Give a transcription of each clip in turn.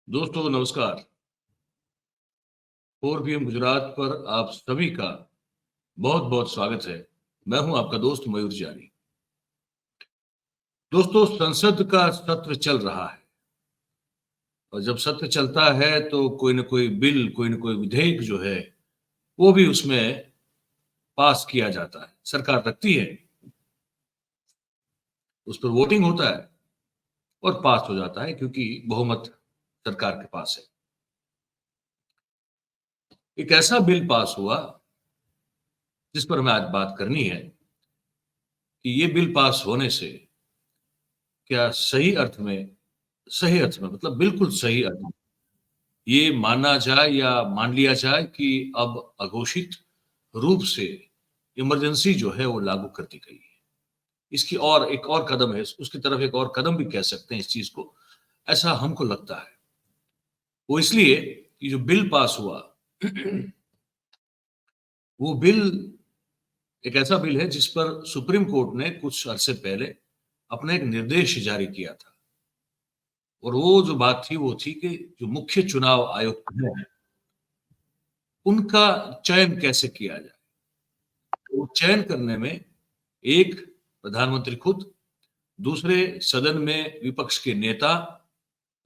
दोस्तों नमस्कार। 4 PM गुजरात पर आप सभी का बहुत बहुत स्वागत है। मैं हूं आपका दोस्त मयूर जानी। दोस्तों, संसद का सत्र चल रहा है और जब सत्र चलता है तो कोई ना कोई बिल, कोई ना कोई विधेयक जो है वो भी उसमें पास किया जाता है। सरकार रखती है, उस पर वोटिंग होता है और पास हो जाता है क्योंकि बहुमत सरकार के पास है। एक ऐसा बिल पास हुआ जिस पर हमें आज बात करनी है कि ये बिल पास होने से क्या सही अर्थ में मतलब बिल्कुल सही अर्थ में ये माना जाए या मान लिया जाए कि अब अघोषित रूप से इमरजेंसी जो है वो लागू कर दी गई है। इसकी और एक और कदम है, उसकी तरफ एक और कदम भी कह सकते हैं इस चीज को, ऐसा हमको लगता है। वो इसलिए कि जो बिल पास हुआ वो बिल एक ऐसा बिल है जिस पर सुप्रीम कोर्ट ने कुछ अरसे पहले अपना एक निर्देश जारी किया था। और वो जो बात थी वो थी कि जो मुख्य चुनाव आयुक्त हैं उनका चयन कैसे किया जाए। तो चयन करने में एक प्रधानमंत्री खुद, दूसरे सदन में विपक्ष के नेता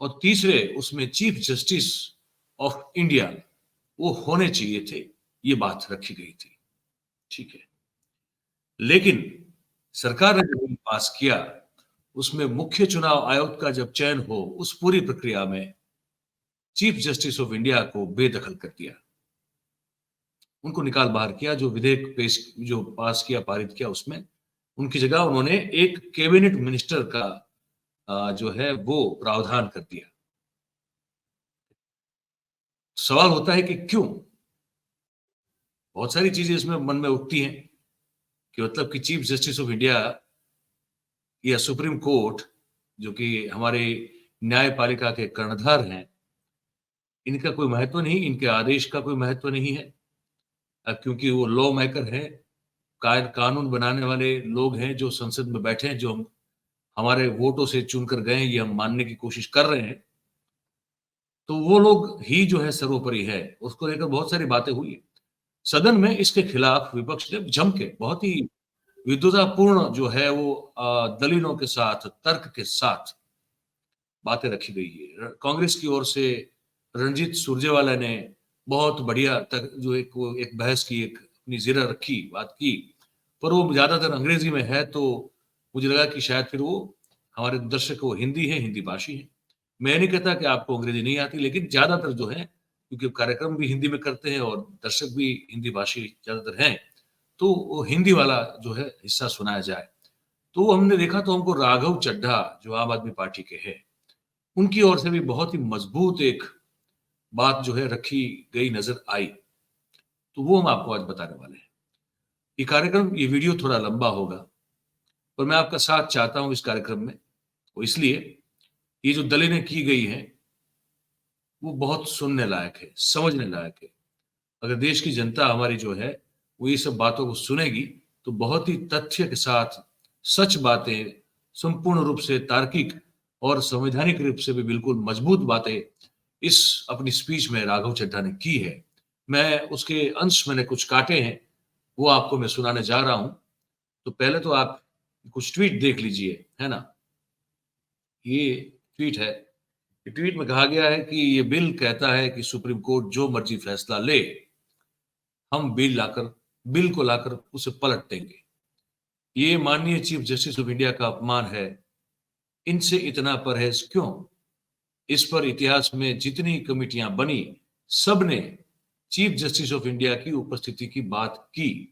और तीसरे उसमें चीफ जस्टिस ऑफ इंडिया वो होने चाहिए थे। ये बात रखी गई थी, ठीक है। लेकिन सरकार ने जो बिल पास किया उसमें मुख्य चुनाव आयुक्त का जब चयन हो उस पूरी प्रक्रिया में चीफ जस्टिस ऑफ इंडिया को बेदखल कर दिया, उनको निकाल बाहर किया। जो विधेयक पेश जो पास किया, पारित किया, उसमें उनकी जगह उन्होंने एक कैबिनेट मिनिस्टर का जो है वो प्रावधान कर दिया। सवाल होता है कि क्यों? बहुत सारी चीजें इसमें मन में उठती हैं कि मतलब कि चीफ जस्टिस ऑफ इंडिया या सुप्रीम कोर्ट जो कि हमारे न्यायपालिका के कर्णधार हैं, इनका कोई महत्व नहीं, इनके आदेश का कोई महत्व नहीं है। क्योंकि वो लॉ मेकर हैं, कानून बनाने वाले लोग हैं जो संसद में बैठे हैं, जो हमारे वोटों से चुनकर गए हैं, ये हम मानने की कोशिश कर रहे हैं। तो वो लोग ही जो है सर्वोपरि है। उसको लेकर बहुत सारी बातें हुई। सदन में इसके खिलाफ विपक्ष ने जम के बहुत ही विद्वतापूर्ण जो है वो दलीलों के साथ, तर्क के साथ बातें रखी गई है। कांग्रेस की ओर से रणजीत सुरजेवाला ने बहुत बढ़िया तक जो एक बहस की, एक अपनी जिरा रखी, बात की। पर वो ज्यादातर अंग्रेजी में है, तो मुझे लगा कि शायद फिर वो हमारे दर्शक वो हिंदी है, हिंदी भाषी है। मैं नहीं कहता कि आपको अंग्रेजी नहीं आती, लेकिन ज्यादातर जो है, क्योंकि कार्यक्रम भी हिंदी में करते हैं और दर्शक भी हिंदी भाषी ज्यादातर हैं, तो वो हिंदी वाला जो है हिस्सा सुनाया जाए। तो हमने देखा तो हमको राघव चड्ढा जो आम आदमी पार्टी के हैं, उनकी ओर से भी बहुत ही मजबूत एक बात जो है रखी गई नजर आई। तो वो हम आपको आज बताने वाले हैं। ये वीडियो थोड़ा लंबा होगा, पर मैं आपका साथ चाहता हूं इस कार्यक्रम में। वो इसलिए, ये जो दलीलें की गई हैं वो बहुत सुनने लायक है, समझने लायक है। अगर देश की जनता हमारी जो है वो ये सब बातों को सुनेगी तो बहुत ही तथ्य के साथ सच बातें, संपूर्ण रूप से तार्किक और संवैधानिक रूप से भी बिल्कुल मजबूत बातें इस अपनी स्पीच में राघव चड्ढा ने की है। मैं उसके अंश मैंने कुछ काटे हैं, वो आपको मैं सुनाने जा रहा हूं। तो पहले तो आप कुछ ट्वीट देख लीजिए, है ना। ये ट्वीट है। ट्वीट में कहा गया है कि ये बिल कहता है कि सुप्रीम कोर्ट जो मर्जी फैसला ले, हम बिल को लाकर उसे पलट देंगे। ये माननीय चीफ जस्टिस ऑफ इंडिया का अपमान है। इनसे इतना परहेज क्यों? इस पर इतिहास में जितनी कमिटियां बनी, सब ने चीफ जस्टिस ऑफ इंडिया की उपस्थिति की बात की।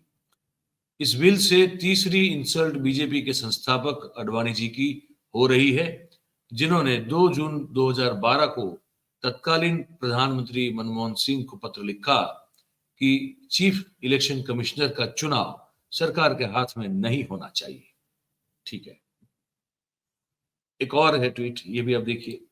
इस बिल से तीसरी इंसल्ट बीजेपी के संस्थापक अडवाणी जी की हो रही है, जिन्होंने 2 जून 2012 को तत्कालीन प्रधानमंत्री मनमोहन सिंह को पत्र लिखा कि चीफ इलेक्शन कमिश्नर का चुनाव सरकार के हाथ में नहीं होना चाहिए। ठीक है। एक और है ट्वीट, ये भी आप देखिए।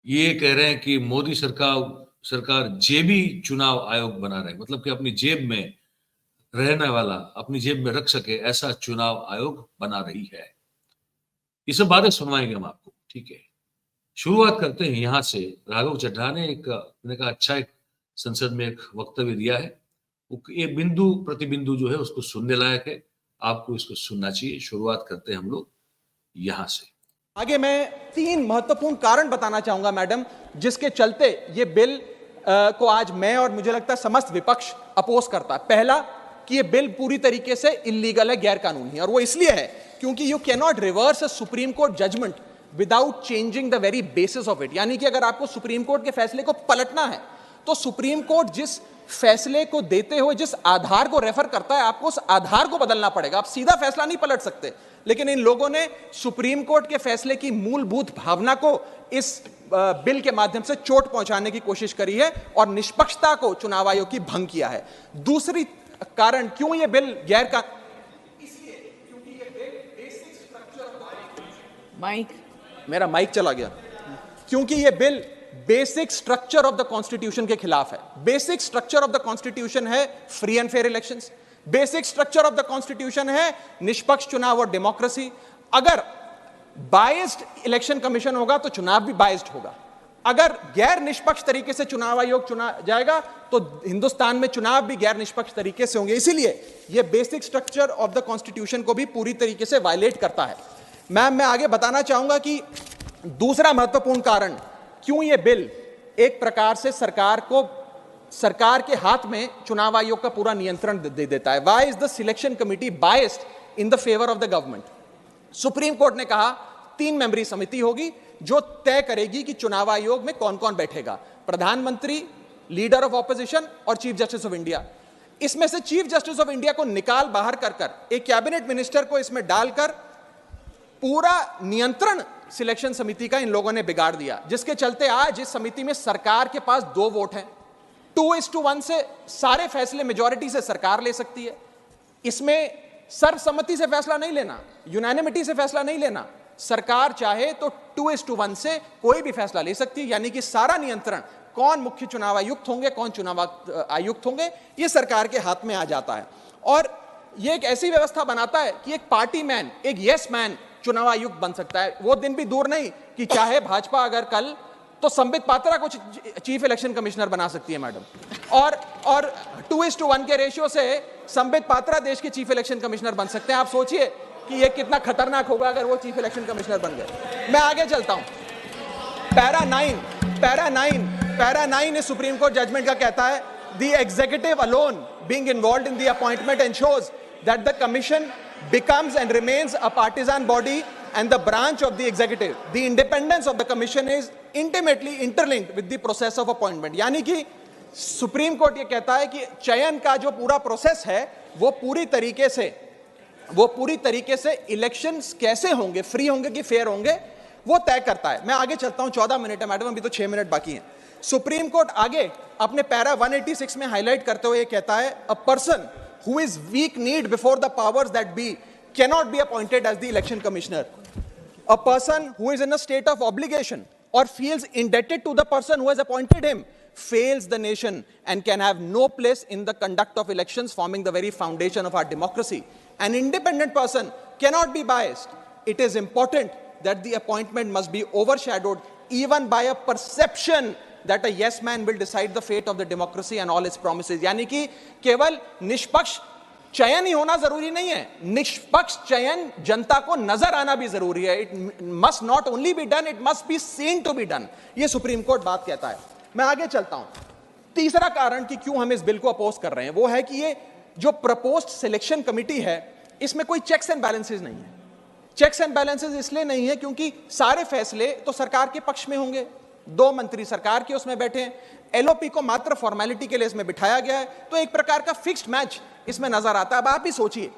ये कह रहे हैं कि मोदी सरकार जेबी चुनाव आयोग बना रहे, मतलब कि अपनी जेब में रहने वाला, अपनी जेब में रख सके ऐसा चुनाव आयोग बना रही है। ये सब बातें सुनवाएंगे हम आपको। ठीक है, शुरुआत करते हैं यहाँ से। राघव चड्ढा ने मैंने कहा अच्छा एक संसद में एक वक्तव्य दिया है, ये बिंदु प्रतिबिंदु जो है उसको सुनने लायक है, आपको इसको सुनना चाहिए। शुरुआत करते हैं हम लोग यहाँ से। आगे मैं 3 महत्वपूर्ण कारण बताना चाहूंगा मैडम, जिसके चलते ये बिल को आज मैं और मुझे लगता है समस्त विपक्ष अपोज करता है। पहला, कि ये बिल पूरी तरीके से इलीगल है, गैर कानूनी है, और वो इसलिए है क्योंकि you can not reverse a supreme court judgment without changing the very basis of it. यानी कि अगर आपको सुप्रीम कोर्ट के फैसले को पलटना है तो सुप्रीम कोर्ट जिस फैसले को देते हुए जिस आधार को रेफर करता है, आपको उस आधार को बदलना पड़ेगा। आप सीधा फैसला नहीं पलट सकते। लेकिन इन लोगों ने सुप्रीम कोर्ट के फैसले की मूलभूत भावना को इस बिल के माध्यम से चोट पहुंचाने की कोशिश करी है और निष्पक्षता को चुनाव आयोग की भंग किया है। दूसरी कारण क्यों यह बिल गैर का इसलिए क्योंकि यह बिल बेसिक स्ट्रक्चर मेरा माइक चला गया, क्योंकि यह bill basic structure of the constitution के खिलाफ है। Basic structure of the constitution है free and fair elections, basic structure of the constitution है निष्पक्ष चुनाव और डेमोक्रेसी। अगर बायस्ड इलेक्शन कमीशन होगा तो चुनाव भी बायस्ड होगा। अगर गैर निष्पक्ष तरीके से चुनाव आयोग चुना जाएगा तो हिंदुस्तान में चुनाव भी गैर निष्पक्ष तरीके से होंगे। इसीलिए यह basic structure of the constitution को भी पूरी तरीके से वायलेट करता है। मैं आगे बताना चाहूंगा कि दूसरा महत्वपूर्ण कारण क्यों यह बिल एक प्रकार से सरकार के हाथ में चुनाव आयोग का पूरा नियंत्रण दे देता है। Why is the selection committee biased in the favor of the government? Supreme court ने कहा 3 मेंबरी समिति होगी जो तय करेगी कि चुनाव आयोग में कौन कौन बैठेगा, प्रधानमंत्री, लीडर ऑफ ऑपोजिशन और चीफ जस्टिस ऑफ इंडिया। इसमें से चीफ जस्टिस ऑफ इंडिया को निकाल बाहर कर एक कैबिनेट मिनिस्टर को इसमें डालकर पूरा नियंत्रण सिलेक्शन समिति का इन लोगों ने बिगाड़ दिया, जिसके चलते आज इस समिति में सरकार के पास 2 वोट हैं। 2:1 से सारे फैसले मेजॉरिटी से सरकार ले सकती है। इसमें सर्वसम्मति से फैसला नहीं लेना, यूनानिमिटी से फैसला नहीं लेना। सरकार चाहे तो 2:1 से कोई भी फैसला ले सकती है। यानी कि सारा नियंत्रण कौन मुख्य चुनाव आयुक्त होंगे, कौन चुनाव आयुक्त होंगे, यह सरकार के हाथ में आ जाता है। और यह एक ऐसी व्यवस्था बनाता है कि एक पार्टी मैन, एक यस मैन चुनाव आयुक्त बन सकता है। वो दिन भी दूर नहीं कि चाहे भाजपा अगर कल तो संबित पात्रा को चीफ इलेक्शन कमिश्नर बना सकती है मैडम, और 2:1 के रेशियो से संबित पात्रा देश के चीफ इलेक्शन कमिश्नर बन सकते हैं। आप सोचिए कि ये कितना खतरनाक होगा अगर वो चीफ इलेक्शन कमिश्नर बन गए। मैं आगे चलता हूं। पैरा 9 इस सुप्रीम कोर्ट जजमेंट का कहता है, the executive alone being involved in the appointment ensures that the commission becomes and remains a partisan body and the branch of the executive. The independence of the commission is intimately interlinked with the process of appointment. यानी कि supreme court ये कहता है कि चयन का जो पूरा प्रोसेस है वो पूरी तरीके से इलेक्शंस कैसे होंगे, फ्री होंगे कि फेयर होंगे, वो तय करता है। मैं आगे चलता हूं, 14 मिनट है मैडम, अभी तो 6 मिनट बाकी हैं। सुप्रीम कोर्ट आगे अपने पैरा 186 में हाईलाइट करते हुए कहता है, a person who is weak kneed before the powers that be cannot be appointed as the election commissioner. A person who is in a state of obligation or feels indebted to the person who has appointed him fails the nation and can have no place in the conduct of elections, forming the very foundation of our democracy. An independent person cannot be biased. It is important that the appointment must be overshadowed even by a perception that a yes man will decide the fate of the democracy and all its promises. यानी कि केवल निष्पक्ष चयन ही होना जरूरी नहीं है, निष्पक्ष चयन जनता को नजर आना भी जरूरी है। It must not only be done, it must be seen to be done. ये सुप्रीम कोर्ट बात कहता है। मैं आगे चलता हूं। तीसरा कारण कि क्यों हम इस बिल को अपोज कर रहे हैं वो है कि ये जो प्रपोज्ड सिलेक्शन कमिटी है इसमें कोई चेक्स एंड बैलेंसेज नहीं है। चेक्स एंड बैलेंसेज इसलिए नहीं है क्योंकि सारे फैसले तो सरकार के पक्ष में होंगे, 2 मंत्री सरकार के उसमें बैठे हैं, एलओपी को मात्र फॉर्मेलिटी के लिए इसमें बिठाया गया है, तो एक प्रकार का फिक्स्ड मैच इसमें नजर आता है। अब आप ही सोचिए,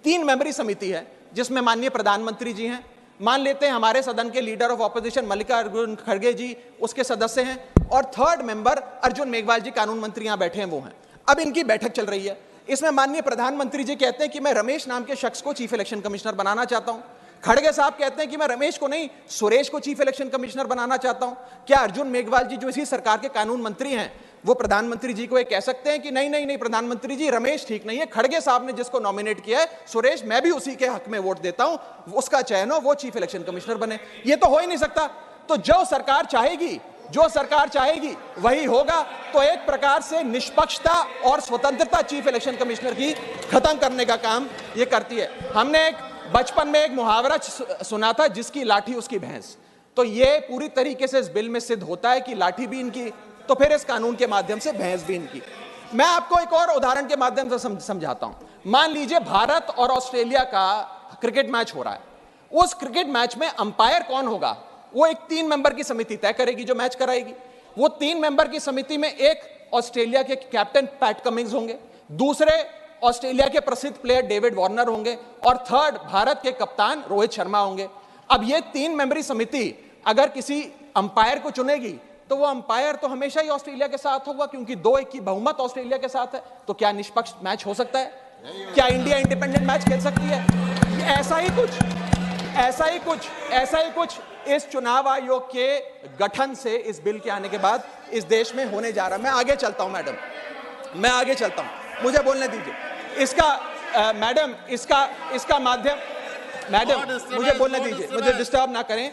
3 मेंबरी समिति है जिसमें माननीय प्रधानमंत्री जी हैं, मान लेते हैं हमारे सदन के लीडर ऑफ ऑपोजिशन मल्लिकार्जुन खड़गे जी उसके सदस्य हैं, और 3rd मेंबर अर्जुन मेघवाल जी कानून मंत्री यहां बैठे हैं वो हैं। अब इनकी बैठक चल रही है, इसमें माननीय प्रधानमंत्री जी कहते हैं कि मैं रमेश नाम के शख्स को चीफ इलेक्शन कमिश्नर बनाना चाहता हूं। खड़गे साहब कहते हैं कि मैं रमेश को नहीं सुरेश को चीफ इलेक्शन कमिश्नर बनाना चाहता हूं। क्या अर्जुन मेघवाल जी जो इसी सरकार के कानून मंत्री हैं वो प्रधानमंत्री जी को ये कह सकते हैं कि नहीं नहीं नहीं प्रधानमंत्री जी, रमेश ठीक नहीं है, खड़गे साहब ने जिसको नॉमिनेट किया है सुरेश, मैं भी उसी के हक में वोट देता हूं, उसका चयन हो, वो चीफ इलेक्शन कमिश्नर बने। ये तो हो ही नहीं सकता। तो जो सरकार चाहेगी वही होगा। तो एक प्रकार से निष्पक्षता और स्वतंत्रता चीफ इलेक्शन कमिश्नर की खत्म करने का काम ये करती है। हमने बचपन में एक मुहावरा सुना था, जिसकी लाठी उसकी भैंस। तो ये पूरी तरीके से इस बिल में सिद्ध होता है कि लाठी भी इनकी, तो फिर इस कानून के माध्यम से भैंस भी इनकी। मैं आपको एक और उदाहरण के माध्यम से समझाता हूं। मान लीजिए भारत और ऑस्ट्रेलिया का क्रिकेट मैच हो रहा है। उस क्रिकेट मैच में अंपायर कौन होगा, वो एक 3 मेंबर की समिति तय करेगी जो मैच कराएगी। वो 3 मेंबर की समिति में एक ऑस्ट्रेलिया के कैप्टन पैट कमिंग्स होंगे, दूसरे ऑस्ट्रेलिया के प्रसिद्ध प्लेयर डेविड वार्नर होंगे, और थर्ड भारत के कप्तान रोहित शर्मा होंगे। अब ये 3 मेंबरी समिति अगर किसी अंपायर को चुनेगी तो वो अंपायर तो हमेशा ही ऑस्ट्रेलिया के साथ होगा, क्योंकि 2-1 की बहुमत ऑस्ट्रेलिया के साथ है। तो क्या निष्पक्ष मैच हो सकता है? क्या इंडिया इंडिपेंडेंट मैच खेल सकती है? ऐसा ही कुछ इस चुनाव आयोग के गठन से, इस बिल के आने के बाद इस देश में होने जा रहा है। मैं आगे चलता हूं मैडम, मुझे बोलने दीजिए। इसका माध्यम, मैडम मुझे बोलने दीजिए, मुझे डिस्टर्ब ना करें।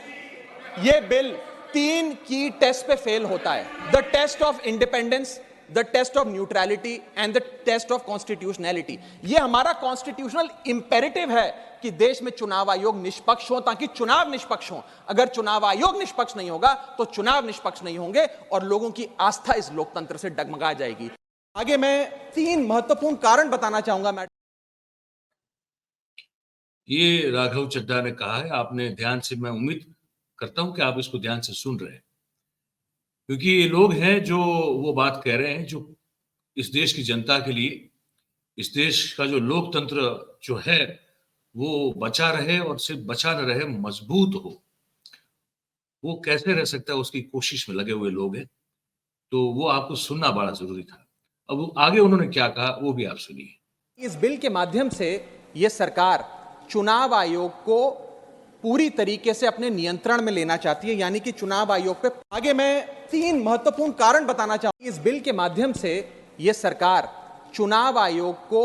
यह बिल 3 की टेस्ट पे फेल होता है। The test of independence, the test of neutrality and the test of constitutionality. यह हमारा कॉन्स्टिट्यूशनल इंपेरेटिव है कि देश में चुनाव आयोग निष्पक्ष हो, ताकि चुनाव निष्पक्ष हो। अगर चुनाव आयोग निष्पक्ष नहीं होगा तो चुनाव निष्पक्ष नहीं होंगे और लोगों की आस्था इस लोकतंत्र से डगमगा जाएगी। आगे मैं 3 महत्वपूर्ण कारण बताना चाहूंगा मैडम। ये राघव चड्ढा ने कहा है, आपने ध्यान से, मैं उम्मीद करता हूं कि आप इसको ध्यान से सुन रहे हैं, क्योंकि ये लोग हैं जो वो बात कह रहे हैं जो इस देश की जनता के लिए, इस देश का जो लोकतंत्र जो है वो बचा रहे, और सिर्फ बचा न रहे, मजबूत हो। वो कैसे रह सकता है, उसकी कोशिश में लगे हुए लोग हैं। तो वो आपको सुनना बड़ा जरूरी था। अब आगे उन्होंने क्या कहा वो भी आप सुनिए। इस बिल के माध्यम से ये सरकार चुनाव आयोग को पूरी तरीके से अपने नियंत्रण में लेना चाहती है, यानी कि चुनाव आयोग पे। आगे मैं 3 महत्वपूर्ण कारण बताना चाहूंगा। इस बिल के माध्यम से यह सरकार चुनाव आयोग को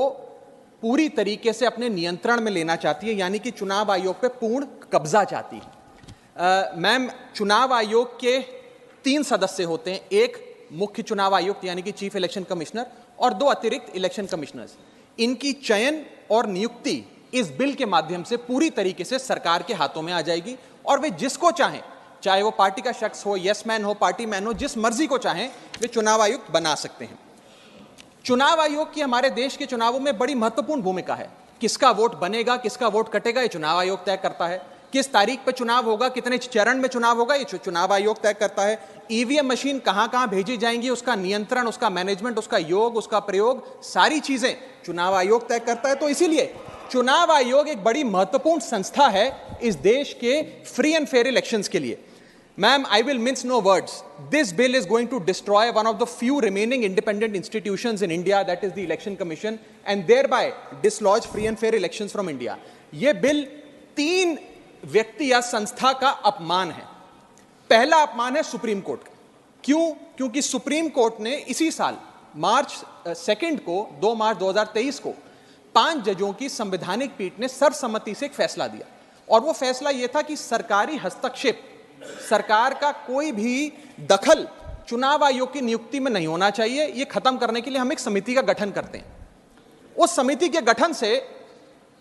पूरी तरीके से अपने नियंत्रण में लेना चाहती है, यानी कि चुनाव आयोग पे पूर्ण कब्जा चाहती है। मैम, चुनाव आयोग के 3 सदस्य होते हैं, एक मुख्य चुनाव आयुक्त यानी कि चीफ इलेक्शन कमिश्नर, और 2 अतिरिक्त इलेक्शन कमिश्नर्स। इनकी चयन और नियुक्ति इस बिल के माध्यम से पूरी तरीके से सरकार के हाथों में आ जाएगी, और वे जिसको चाहें, चाहे वो पार्टी का शख्स हो, यस मैन हो, पार्टी मैन हो, जिस मर्जी को चाहें वे चुनाव आयुक्त बना सकते हैं। चुनाव आयोग की हमारे देश के चुनावों में बड़ी महत्वपूर्ण भूमिका है। किसका वोट बनेगा, किसका वोट कटेगा, ये चुनाव आयोग तय करता है। किस तारीख पर चुनाव होगा, कितने चरण में चुनाव होगा, ये चुनाव आयोग तय करता है। ईवीएम मशीन कहां कहां भेजी जाएंगी, उसका नियंत्रण, उसका मैनेजमेंट, उसका योग, उसका प्रयोग, सारी चीजें चुनाव आयोग तय करता है। तो इसीलिए चुनाव आयोग एक बड़ी महत्वपूर्ण संस्था है इस देश के फ्री एंड फेयर इलेक्शंस के लिए। Ma'am, I will mince no words. This bill is going to destroy one of the few remaining independent institutions in India, that is the Election Commission, and thereby dislodge free and fair elections from India. ये bill 3 व्यक्ति या संस्था का अपमान है। पहला अपमान है सुप्रीम कोर्ट का। क्यों? क्योंकि सुप्रीम कोर्ट ने इसी साल मार्च 2 को, 2 मार्च 2023 को 5 जजों की संवैधानिक पीठ ने सर्वसम्मति से एक फैसला दिया, और वो फैसला ये था कि सरकारी हस्तक्षेप, सरकार का कोई भी दखल चुनाव आयोग की नियुक्ति में नहीं होना चाहिए। यह खत्म करने के लिए हम एक समिति का गठन करते हैं। उस समिति के गठन से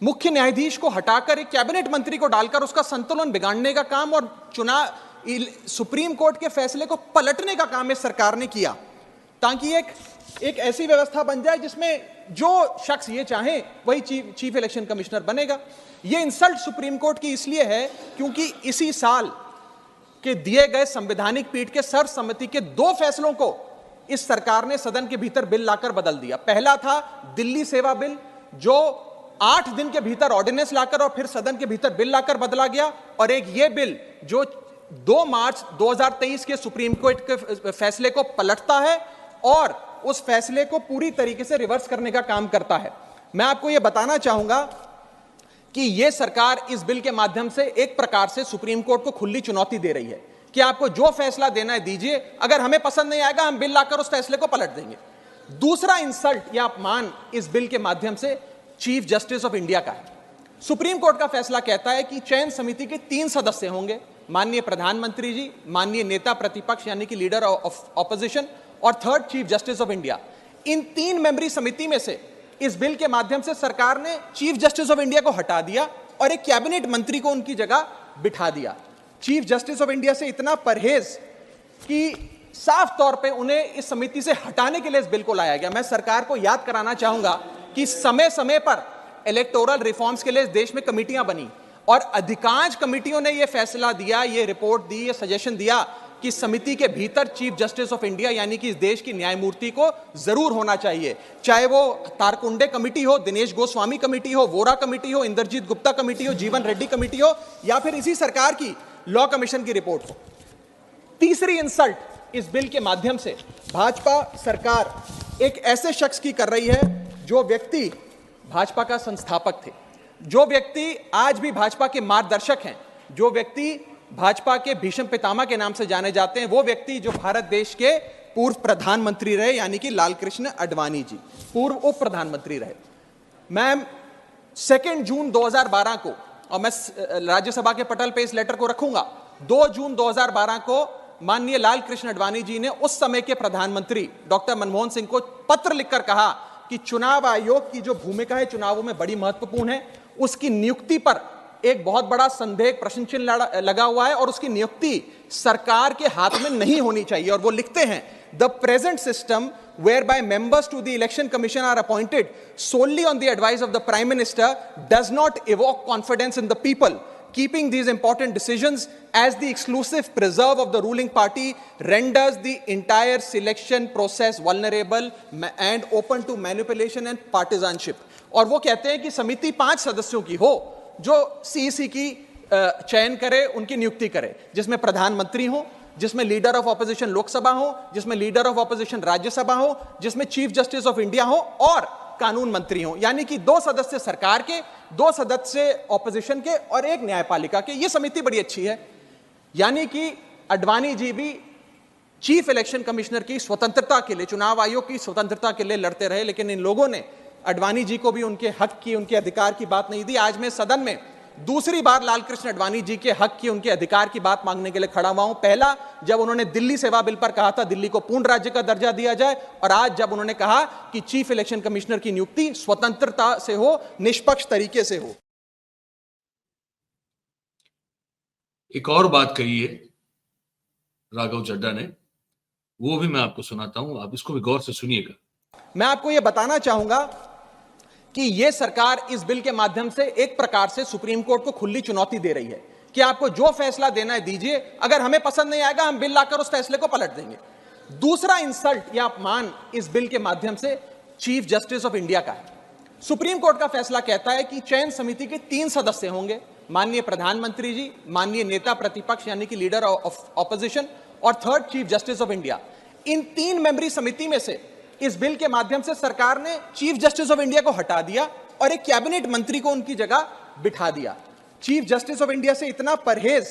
मुख्य न्यायाधीश को हटाकर एक कैबिनेट मंत्री को डालकर उसका संतुलन बिगाड़ने का काम और सुप्रीम कोर्ट के फैसले को पलटने का काम इस सरकार ने किया, ताकि एक ऐसी व्यवस्था बन जाए जिसमें जो शख्स ये चाहे वही चीफ इलेक्शन कमिश्नर बनेगा। यह इंसल्ट सुप्रीम कोर्ट की इसलिए है क्योंकि इसी साल के दिए गए संवैधानिक पीठ के सर्वसम्मति के 2 फैसलों को इस सरकार ने सदन के भीतर बिल लाकर बदल दिया। पहला था दिल्ली सेवा बिल, जो 8 दिन के भीतर ऑर्डिनेंस लाकर और फिर सदन के भीतर बिल लाकर बदला गया, और एक ये बिल जो 2 मार्च 2023 के सुप्रीम कोर्ट के फैसले को पलटता है और उस फैसले को पूरी तरीके से रिवर्स करने का काम करता है। मैं आपको यह बताना चाहूंगा कि यह सरकार इस बिल के माध्यम से एक प्रकार से सुप्रीम कोर्ट को खुली चुनौती दे रही है कि आपको जो फैसला देना है दीजिए, अगर हमें पसंद नहीं आएगा हम बिल लाकर उस फैसले को पलट देंगे। दूसरा इंसल्ट या अपमान इस बिल के माध्यम से चीफ जस्टिस ऑफ इंडिया का है। सुप्रीम कोर्ट का फैसला कहता है कि चयन समिति के 3 सदस्य होंगे, माननीय प्रधानमंत्री जी, माननीय नेता प्रतिपक्ष यानी कि लीडर ऑफ ऑपोजिशन और third chief justice of India. इन 3 मेंबरी समिति में से इस बिल के माध्यम से सरकार ने चीफ जस्टिस ऑफ इंडिया को हटा दिया और एक कैबिनेट मंत्री को उनकी जगह बिठा दिया। चीफ जस्टिस ऑफ इंडिया से इतना परहेज कि साफ तौर पे उन्हें इस समिति से हटाने के लिए इस बिल को लाया गया। मैं सरकार को याद कराना चाहूंगा कि समय समय पर इलेक्टोरल रिफॉर्म्स के लिए इस देश में कमेटियां बनी और अधिकांश कमेटियों ने यह फैसला दिया, ये रिपोर्ट दी, ये सजेशन दिया कि समिति के भीतर चीफ जस्टिस ऑफ इंडिया यानी कि इस देश की न्यायमूर्ति को जरूर होना चाहिए, चाहे वो तारकुंडे कमेटी हो, दिनेश गोस्वामी कमेटी हो, वोरा कमेटी हो, इंद्रजीत गुप्ता कमेटी हो, जीवन रेड्डी कमेटी हो या फिर इसी सरकार की लॉ कमीशन की रिपोर्ट हो। तीसरी इंसल्ट इस बिल के माध्यम से भाजपा सरकार एक ऐसे शख्स की कर रही है जो व्यक्ति भाजपा का संस्थापक थे, जो व्यक्ति आज भी भाजपा के मार्गदर्शक हैं, जो व्यक्ति भाजपा के भीष्म पितामह के नाम से जाने जाते हैं, वो व्यक्ति जो भारत देश के पूर्व प्रधानमंत्री रहे यानी कि लालकृष्ण आडवाणी जी, पूर्व उप प्रधानमंत्री रहे। मैं 2 जून 2012 को, और मैं राज्यसभा के पटल पे इस लेटर को रखूंगा, 2 जून 2012 को माननीय लालकृष्ण आडवाणी जी ने उस समय के प्रधानमंत्री डॉक्टर मनमोहन सिंह को पत्र लिखकर कहा कि चुनाव आयोग की जो भूमिका है चुनावों में बड़ी महत्वपूर्ण है, उसकी नियुक्ति पर एक बहुत बड़ा संदेह, प्रश्न चिन्ह लगा हुआ है और उसकी नियुक्ति सरकार के हाथ में नहीं होनी चाहिए। और वो लिखते हैं, the present system whereby members to the election commission are appointed solely on the advice of the prime minister does not evoke confidence in the people. Keeping these important decisions as the exclusive preserve of the ruling party renders the entire selection process vulnerable and open to manipulation and partisanship. और वो कहते हैं कि समिति 5 सदस्यों की हो जो सीईसी की चयन करे, उनकी नियुक्ति करे, जिसमें प्रधानमंत्री हो, जिसमें लीडर ऑफ ऑपोजिशन लोकसभा हो, जिसमें लीडर ऑफ ऑपोजिशन राज्यसभा हो, जिसमें चीफ जस्टिस ऑफ इंडिया हो और कानून मंत्री हो, यानी कि 2 सदस्य सरकार के, 2 सदस्य ऑपोजिशन के और 1 न्यायपालिका के। ये समिति बड़ी अच्छी है। यानी कि आडवाणी जी भी चीफ इलेक्शन कमिश्नर की स्वतंत्रता के लिए, चुनाव आयोग की स्वतंत्रता के लिए लड़ते रहे, लेकिन इन लोगों ने आडवाणी जी को भी उनके हक की, उनके अधिकार की बात नहीं दी। आज मैं सदन में दूसरी बार लालकृष्ण आडवाणी जी के हक की, उनके अधिकार की बात मांगने के लिए खड़ा हुआ हूं। पहला जब उन्होंने दिल्ली सेवा बिल पर कहा था दिल्ली को पूर्ण राज्य का दर्जा दिया जाए, और आज जब उन्होंने कहा कि चीफ इलेक्शन कमिश्नर की नियुक्ति स्वतंत्रता से हो, निष्पक्ष तरीके से हो। एक और बात कही है राघव चड्ढा ने, वो भी मैं आपको सुनाता हूं, आप इसको भी गौर से सुनिएगा। मैं आपको यह बताना चाहूंगा कि यह सरकार इस बिल के माध्यम से एक प्रकार से सुप्रीम कोर्ट को खुली चुनौती दे रही है कि आपको जो फैसला देना है दीजिए, अगर हमें पसंद नहीं आएगा हम बिल लाकर उस फैसले को पलट देंगे। दूसरा इंसल्ट या अपमान इस बिल के माध्यम से चीफ जस्टिस ऑफ इंडिया का है। सुप्रीम कोर्ट का फैसला कहता है कि चयन समिति के 3 सदस्य होंगे, माननीय प्रधानमंत्री जी, माननीय नेता प्रतिपक्ष यानी कि लीडर ऑफ ऑपोजिशन और third chief justice of India. इन 3 मेंबरी समिति में से इस बिल के माध्यम से सरकार ने चीफ जस्टिस ऑफ इंडिया को हटा दिया और एक कैबिनेट मंत्री को उनकी जगह बिठा दिया। चीफ जस्टिस ऑफ इंडिया से इतना परहेज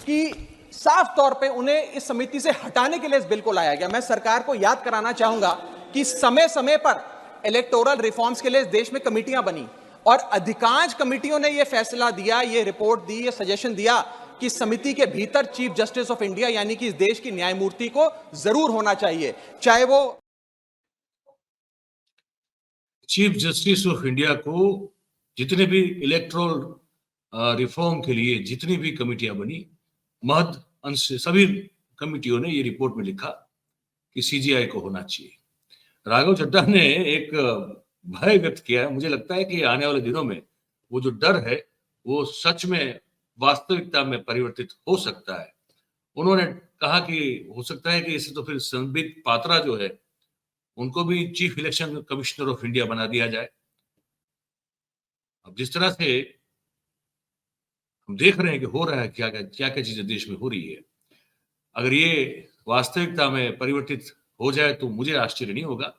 कि साफ तौर पे उन्हें इस समिति से हटाने के लिए इस बिल को लाया गया। मैं सरकार को याद कराना चाहूंगा कि समय समय पर इलेक्टोरल रिफॉर्म्स के लिए इस देश में कमेटियां बनी और अधिकांश कमेटियों ने यह फैसला दिया, ये रिपोर्ट दी, ये सजेशन दिया कि समिति के भीतर चीफ जस्टिस ऑफ इंडिया यानी कि इस देश की न्यायमूर्ति को जरूर होना चाहिए, चाहे वो चीफ जस्टिस ऑफ इंडिया को जितने भी इलेक्टोरल रिफॉर्म के लिए जितनी भी कमेटियां बनी, महद अंश सभी कमेटियों ने ये रिपोर्ट में लिखा कि सीजीआई को होना चाहिए। राघव चड्ढा ने एक भय व्यक्त किया है। मुझे लगता है कि आने वाले दिनों में वो जो डर है वो सच में वास्तविकता में परिवर्तित हो सकता है। उन्होंने कहा कि हो सकता है कि इससे तो फिर संबित पात्रा जो है उनको भी chief election commissioner of India बना दिया जाए। अब जिस तरह से हम देख रहे हैं कि हो रहा है, क्या क्या चीजें देश में हो रही है, अगर ये वास्तविकता में परिवर्तित हो जाए तो मुझे आश्चर्य नहीं होगा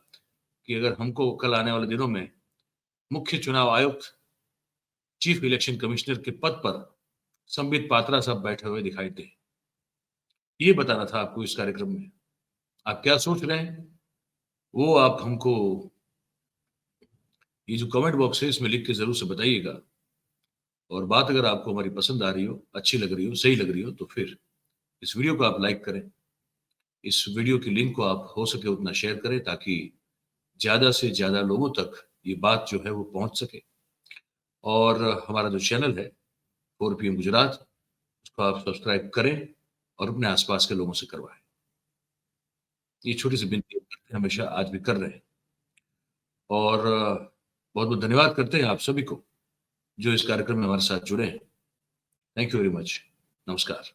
कि अगर हमको कल आने वाले दिनों में मुख्य चुनाव आयुक्त, चीफ इलेक्शन कमिश्नर के पद पर संबित पात्रा साहब बैठे हुए दिखाई दे। ये बताना था आपको इस कार्यक्रम में। आप क्या सोच रहे हैं वो आप हमको ये जो कमेंट बॉक्स है इसमें लिख के जरूर से बताइएगा। और बात अगर आपको हमारी पसंद आ रही हो, अच्छी लग रही हो, सही लग रही हो, तो फिर इस वीडियो को आप लाइक करें। इस वीडियो की लिंक को आप हो सके उतना शेयर करें ताकि ज्यादा से ज्यादा लोगों तक ये बात जो है वो पहुंच सके। और हमारा जो चैनल है 4PM गुजरात, उसको आप सब्सक्राइब करें और अपने आसपास के लोगों से करवाएं। ये छोटी सी विनती हमेशा आज भी कर रहे हैं। और बहुत बहुत धन्यवाद करते हैं आप सभी को जो इस कार्यक्रम में हमारे साथ जुड़े हैं। Thank you very much. नमस्कार।